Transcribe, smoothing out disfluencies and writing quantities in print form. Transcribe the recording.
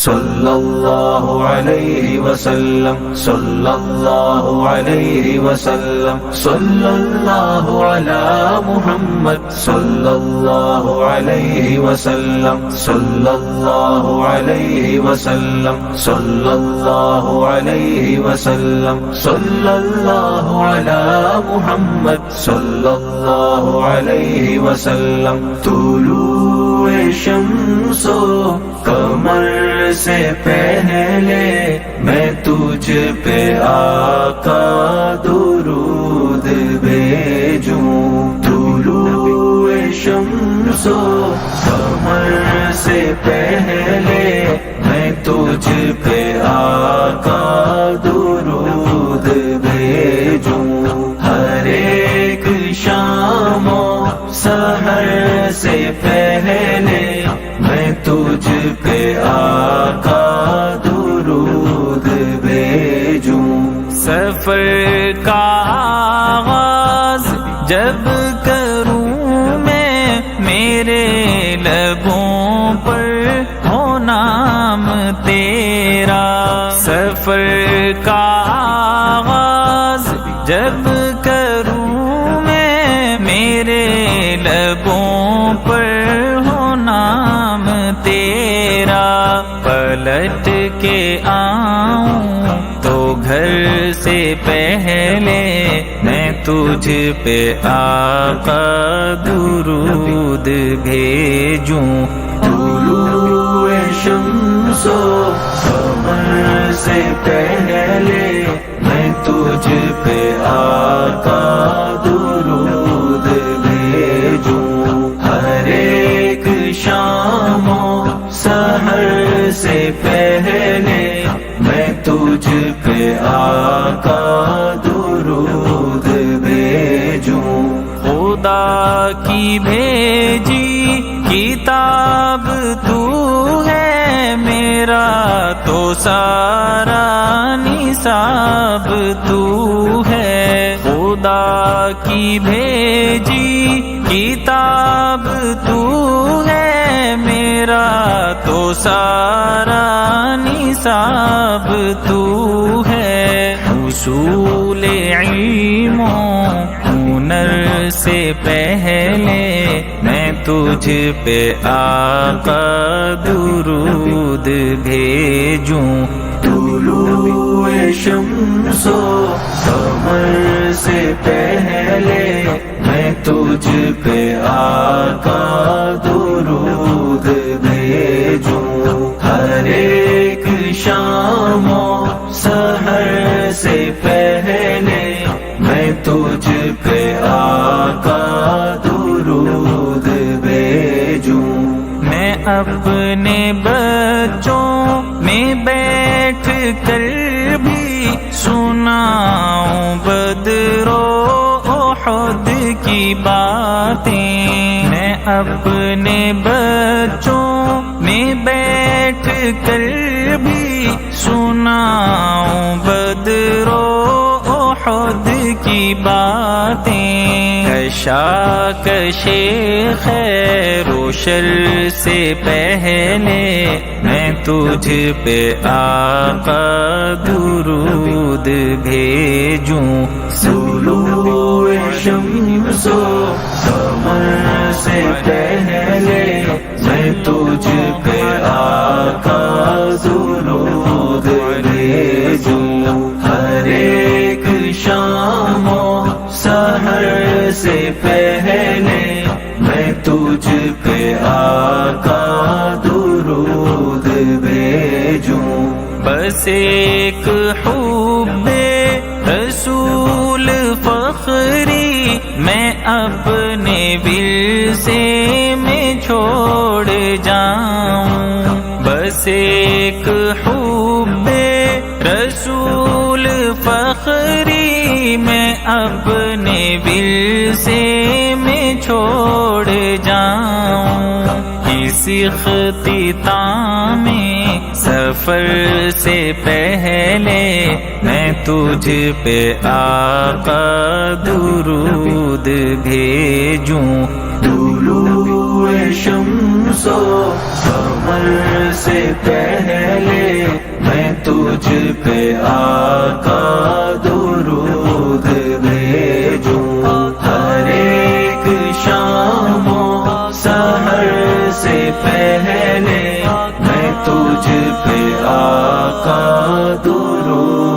صلی اللہ علیہ وسلم، صلی اللہ علیہ وسلم، صلی اللہ علی محمد، صلی اللہ علیہ وسلم، صلی اللہ علیہ وسلم، صلی اللہ علیہ وسلم، صلی اللہ علی محمد، صلی اللہ علیہ وسلم۔ طلوع شمس و قمر سے پہلے میں تجھ پہ آقا درود بھیجوں۔ طلوع شمس و قمر سے پہلے میں تجھ پہ آقا درود بھیجوں۔ ہر ایک شام و سحر سے پہلے میں تجھ پہ آقا درود بھیجوں۔ سفر کا آغاز جب کروں میں، میرے لبوں پر ہو نام تیرا۔ سفر کا آغاز جب کروں میں، میرے لبوں پر ہو نام تیرا۔ پلٹ کے آؤں تو گھر سے پہلے میں تجھ پہ آقا درود بھیجوں۔ طلوع شمس و قمر سے پہلے میں تجھ پہ آقا درود بھیجوں۔ ہر ایک شام و سحر سے پہلے میں تجھ پہ آقا درود بھیجوں۔ خدا کی بھیجی کتاب تو ہے، میرا تو سارا نصاب تو ہے۔ خدا کی بھیجی کتاب تو ہے، میرا تو سارا نصاب تو ہے۔ حصول علم و ہنر سے پہلے میں تجھ پہ آقا درود بھیجوں۔ طلوع شمس و قمر سے پہلے میں تجھ پہ آقا درود بھیجوں۔ ہر ایک شام و سحر سے پہلے میں تجھ پہ آقا درود بھیجوں۔ میں اپنے بچوں میں بیٹھ کر بھی سناؤں بدر و احد کی باتیں۔ میں اپنے بچوں میں بیٹھ کر بھی سناؤں بدر و احد کی باتیں۔ کشاکش خیر و شر سے پہلے میں تجھ پہ آقا درود بھیجوں۔ طلوع شمس و قمر سے پہلے میں تجھ پہ آقا درود بھیجوں۔ ہر ایک شام و سحر سے پہلے میں تجھ پہ آقا درود بھیجوں۔ بس ایک حب رسول فخری میں اپنے ورثے میں چھوڑ جاؤں۔ بس ایک حب رسول فخری میں اپنے ورثے میں چھوڑ جاؤں۔ اس اختتام سفر سے پہلے میں تجھ پہ آقا درود بھیجوں۔ طلوع شمس و قمر سے پہلے تجھ پہ آقا درود